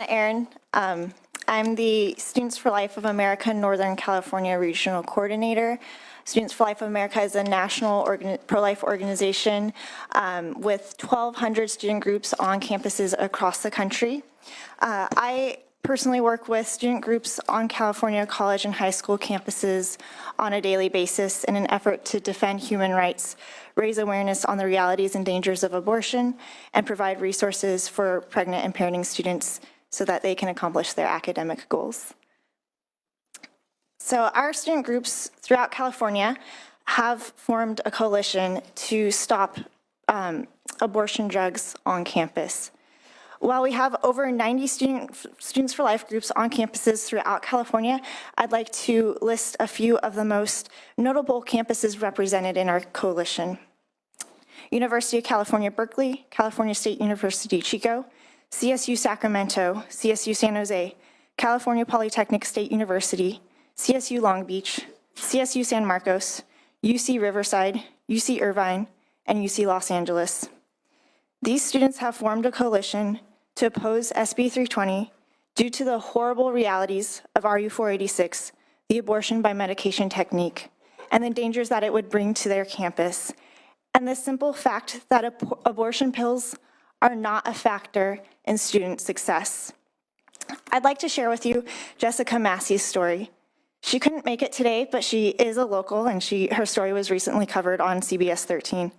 Arend. I'm the Students for Life of America Northern California Regional Coordinator. Students for Life of America is a national pro-life organization with 1,200 student groups on campuses across the country. I personally work with student groups on California college and high school campuses on a daily basis in an effort to defend human rights, raise awareness on the realities and dangers of abortion, and provide resources for pregnant and parenting students so that they can accomplish their academic goals. So our student groups throughout California have formed a coalition to stop abortion drugs on campus. While we have over 90 Students for Life groups on campuses throughout California, I'd like to list a few of the most notable campuses represented in our coalition. University of California, Berkeley, California State University, Chico, CSU Sacramento, CSU San Jose, California Polytechnic State University, CSU Long Beach, CSU San Marcos, UC Riverside, UC Irvine, and UC Los Angeles. These students have formed a coalition to oppose SB 320 due to the horrible realities of RU 486, the abortion by medication technique, and the dangers that it would bring to their campus, and the simple fact that abortion pills are not a factor in student success. I'd like to share with you Jessica Massey's story. She couldn't make it today, but she is a local, and her story was recently covered on CBS 13.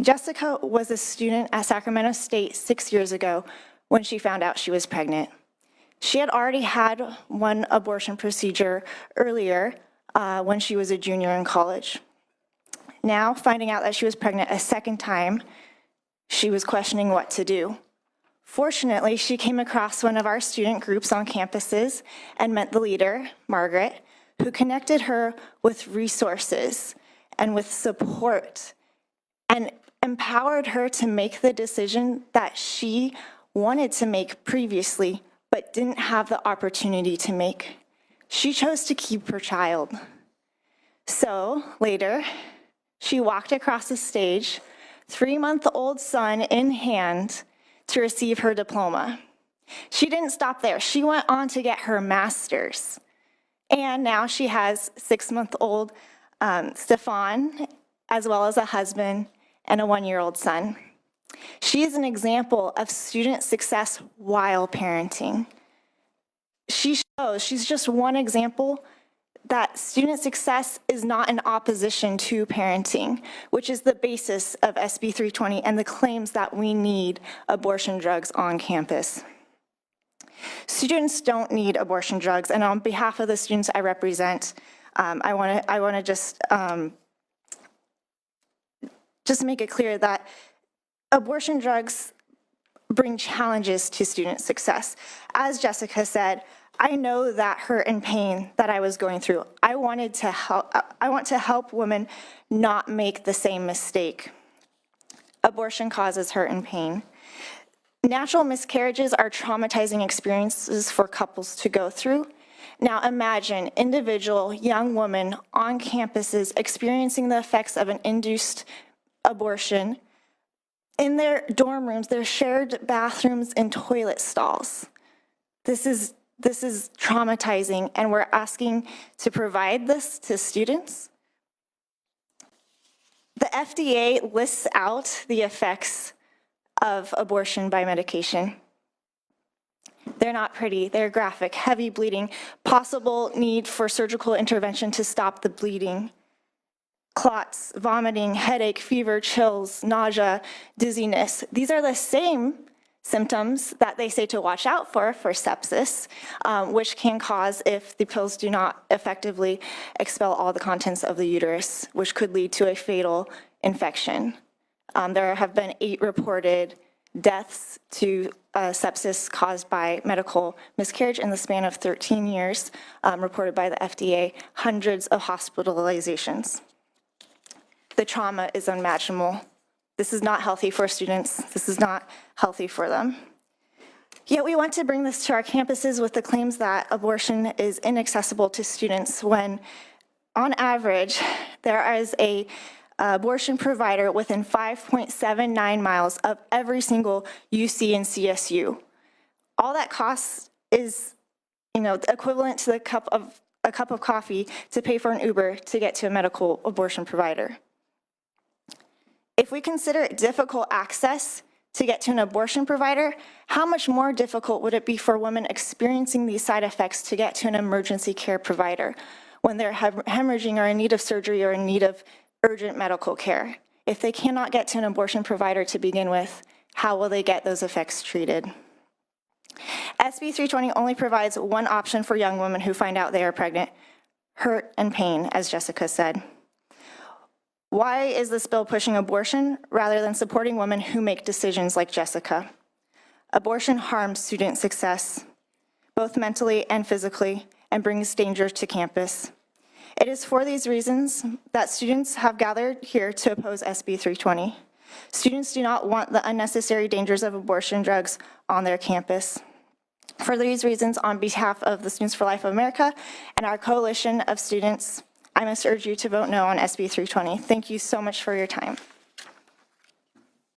Jessica was a student at Sacramento State 6 years ago when she found out she was pregnant. She had already had one abortion procedure earlier when she was a junior in college. Now, finding out that she was pregnant a second time, she was questioning what to do. Fortunately, she came across one of our student groups on campuses and met the leader, Margaret, who connected her with resources and with support and empowered her to make the decision that she wanted to make previously but didn't have the opportunity to make. She chose to keep her child. So later, she walked across the stage, 3-month-old son in hand, to receive her diploma. She didn't stop there. She went on to get her master's. And now she has 6-month-old Stefan, as well as a husband and a 1-year-old son. She is an example of student success while parenting. She's just one example that student success is not in opposition to parenting, which is the basis of SB 320 and the claims that we need abortion drugs on campus. Students don't need abortion drugs, and on behalf of the students I represent, I want to just make it clear that abortion drugs bring challenges to student success. As Jessica said, I know that hurt and pain that I was going through. I want to help women not make the same mistake. Abortion causes hurt and pain. Natural miscarriages are traumatizing experiences for couples to go through. Now imagine individual young women on campuses experiencing the effects of an induced abortion in their dorm rooms, their shared bathrooms and toilet stalls. This is traumatizing, and we're asking to provide this to students. The FDA lists out the effects of abortion by medication. They're not pretty, they're graphic: heavy bleeding, possible need for surgical intervention to stop the bleeding, clots, vomiting, headache, fever, chills, nausea, dizziness. These are the same symptoms that they say to watch out for sepsis, which can cause if the pills do not effectively expel all the contents of the uterus, which could lead to a fatal infection. There have been 8 reported deaths to sepsis caused by medical miscarriage in the span of 13 years, reported by the FDA, hundreds of hospitalizations. The trauma is unimaginable. This is not healthy for students. This is not healthy for them. Yet we want to bring this to our campuses with the claims that abortion is inaccessible to students when, on average, there is an abortion provider within 5.79 miles of every single UC and CSU. All that costs is, equivalent to a cup of coffee to pay for an Uber to get to a medical abortion provider. If we consider it difficult access to get to an abortion provider, how much more difficult would it be for women experiencing these side effects to get to an emergency care provider when they're hemorrhaging or in need of surgery or in need of urgent medical care? If they cannot get to an abortion provider to begin with, how will they get those effects treated? SB 320 only provides one option for young women who find out they are pregnant: hurt and pain, as Jessica said. Why is this bill pushing abortion rather than supporting women who make decisions like Jessica? Abortion harms student success, both mentally and physically, and brings danger to campus. It is for these reasons that students have gathered here to oppose SB 320. Students do not want the unnecessary dangers of abortion drugs on their campus. For these reasons, on behalf of the Students for Life of America and our coalition of students, I must urge you to vote no on SB 320. Thank you so much for your time.